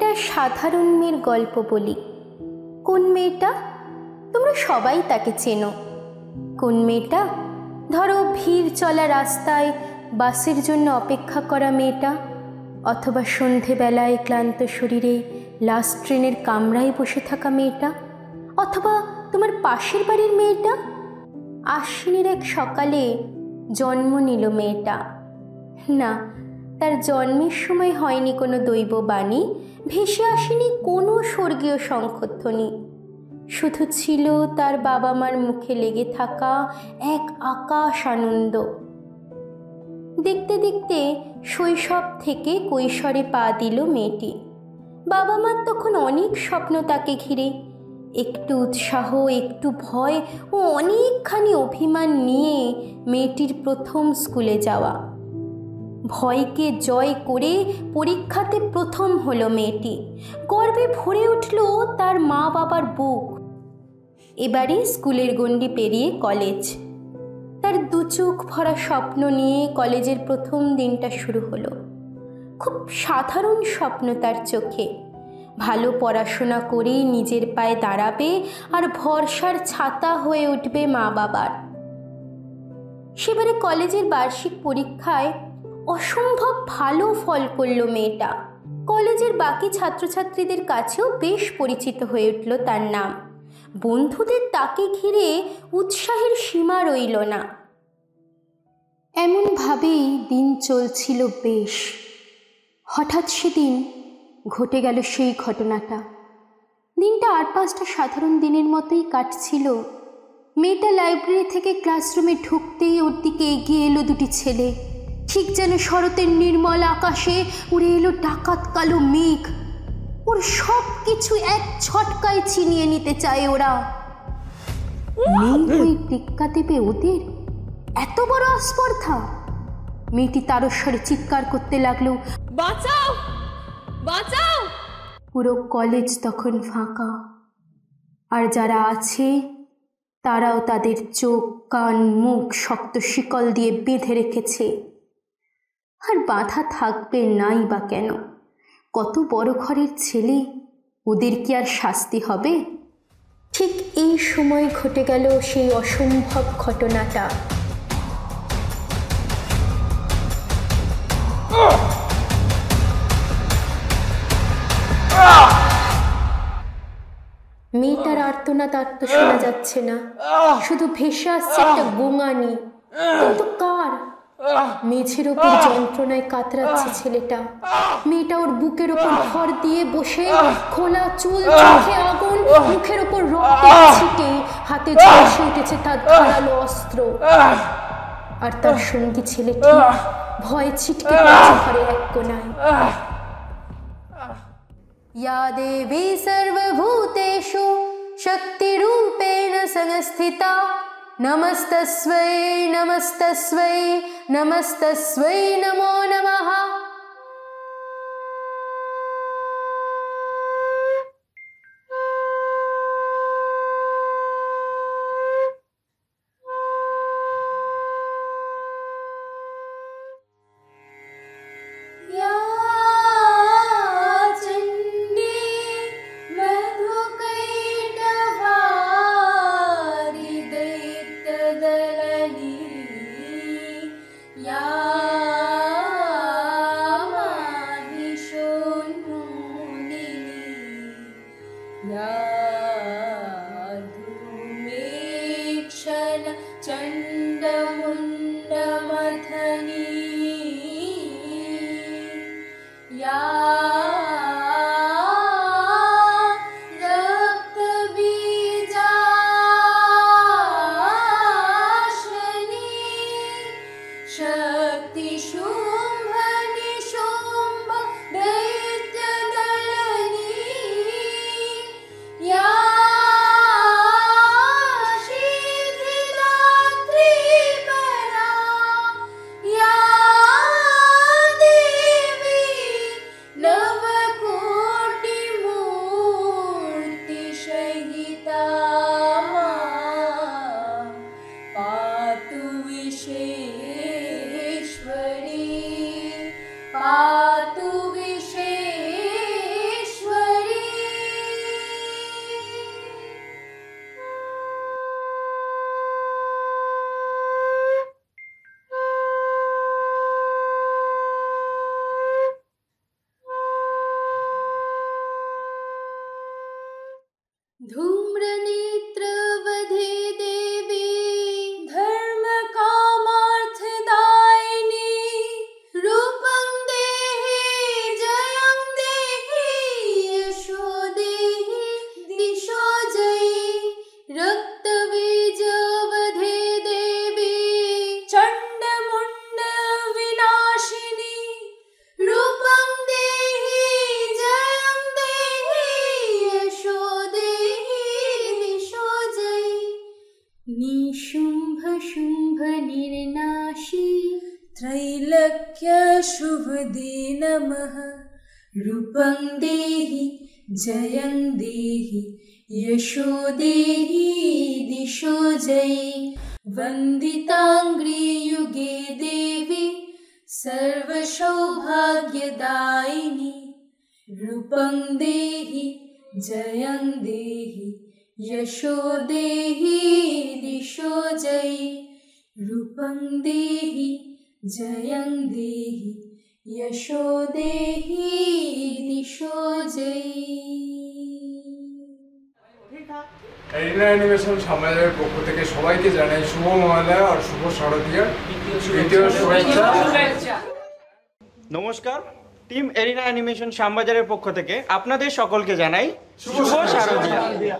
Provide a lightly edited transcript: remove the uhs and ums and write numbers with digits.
একটা সাধারণ মেয়ের গল্প বলি। কোন মেয়েটা? তোমরা সবাই তাকে চেনো। কোন মেয়েটা? ধরো ভিড় চলা রাস্তায় বাসের জন্য অপেক্ষা করা মেয়েটা, অথবা সন্ধেবেলায় ক্লান্ত শরীরে লাস্ট ট্রেনের কামরায় বসে থাকা মেয়েটা, অথবা তোমার পাশের বাড়ির মেয়েটা। আশ্বিনের এক সকালে জন্ম নিল মেয়েটা। না, তার জন্মের সময় হয়নি কোনো দৈববাণী, ভেসে আসেনি কোনো স্বর্গীয় শঙ্খধ্বনি। শুধু ছিল তার বাবা মার মুখে লেগে থাকা এক আকাশ আনন্দ। দেখতে দেখতে শৈশব থেকে কৈশোরে পা দিল মেয়েটি। বাবা মার তখন অনেক স্বপ্ন তাকে ঘিরে, একটু উৎসাহ, একটু ভয় ও অনেকখানি অভিমান নিয়ে মেয়েটির প্রথম স্কুলে যাওয়া। ভয়কে জয় করে পরীক্ষাতে প্রথম হলো মেয়েটি। গর্বে ভরে উঠল তার মা বাবার বুক। এবারে স্কুলের গণ্ডি পেরিয়ে কলেজ। তার দু চোখ ভরা স্বপ্ন নিয়ে কলেজের প্রথম দিনটা শুরু হলো। খুব সাধারণ স্বপ্ন তার চোখে। ভালো পড়াশোনা করে নিজের পায়ে দাঁড়াবে আর ভরসার ছাতা হয়ে উঠবে মা বাবার। সেবারে কলেজের বার্ষিক পরীক্ষায় অসম্ভব ভালো ফল করল মেয়েটা। কলেজের বাকি ছাত্রছাত্রীদের কাছেও বেশ পরিচিত হয়ে উঠল তার নাম। বন্ধুদের তাকে ঘিরে উৎসাহের সীমা রইল না। এমনভাবেই দিন চলছিল বেশ। হঠাৎ সেদিন ঘটে গেল সেই ঘটনাটা। দিনটা আর পাঁচটা সাধারণ দিনের মতোই কাটছিল। মেয়েটা লাইব্রেরি থেকে ক্লাসরুমে ঢুকতেই ওর দিকে এগিয়ে এলো দুটি ছেলে। ঠিক যেন শরতের নির্মল আকাশে উড়ে এলো ডাকাত কালো মেঘ। ওর সব কিছু এক ছটকায় ছিনিয়ে নিতে চায় ওরা। মেয়ে ওই টেক্কা দেবে ওদের? এত বড় আস্পর্ধা! মেয়েটি তারস্বরে চিৎকার করতে লাগলো, বাঁচাও, বাঁচাও! পুরো কলেজ তখন ফাঁকা। আর যারা আছে তারাও তাদের চোখ, কান, মুখ শক্ত শিকল দিয়ে বেঁধে রেখেছে। আর বাধা থাকবে নাই বা কেন? কত বড় ঘরের ছেলে, ওদের কি আর শাস্তি হবে? ঠিক এই সময় ঘটে গেল সেই অসম্ভব ঘটনাটা। মেয়েটার আর্তনাদ শোনা যাচ্ছে না, শুধু ভেসে আসছে একটা গোঙানি। কিন্তু কার? মেঝের ওপর যন্ত্রণায় কাতরাচ্ছে ছেলেটা। মেয়েটা ওর বুকের ওপর ভর দিয়ে বসে, খোলা চুল, চোখে আগুন, মুখের ওপর রক্তের ছিটে, হাতে ঝলসে উঠেছে তার ধারালো অস্ত্র। আর তার সঙ্গী ছেলেটি ভয়ে ছিটকে পড়েছে ঘরে এক কোণায়। या देवी सर्वभूतेषु शक्तिरूपेण संस्थिता नमस्तस्मै नमस्तस्मै नमस्तस्मै नमो नमः। नमः रूपं देहि जयं देहि यशो देहि दिशो जयि वन्दिताङ्घ्रि युगे देवी सर्वसौभाग्यदायिनी रूपं देहि जयं देहि यशो देहि दिशो जयि रूपं देहि जयं देहि यशो देहि दिशो जयि। এরিনা অ্যানিমেশন সমাজের পক্ষ থেকে সবাইকে জানাই শুভ মহালয়া আর শুভ শারদীয়ার দ্বিতীয় শুভেচ্ছা। নমস্কার, টিম এরিনা অ্যানিমেশন শ্যামবাজারের পক্ষ থেকে আপনাদের সকলকে জানাই শুভ শারদীয়া।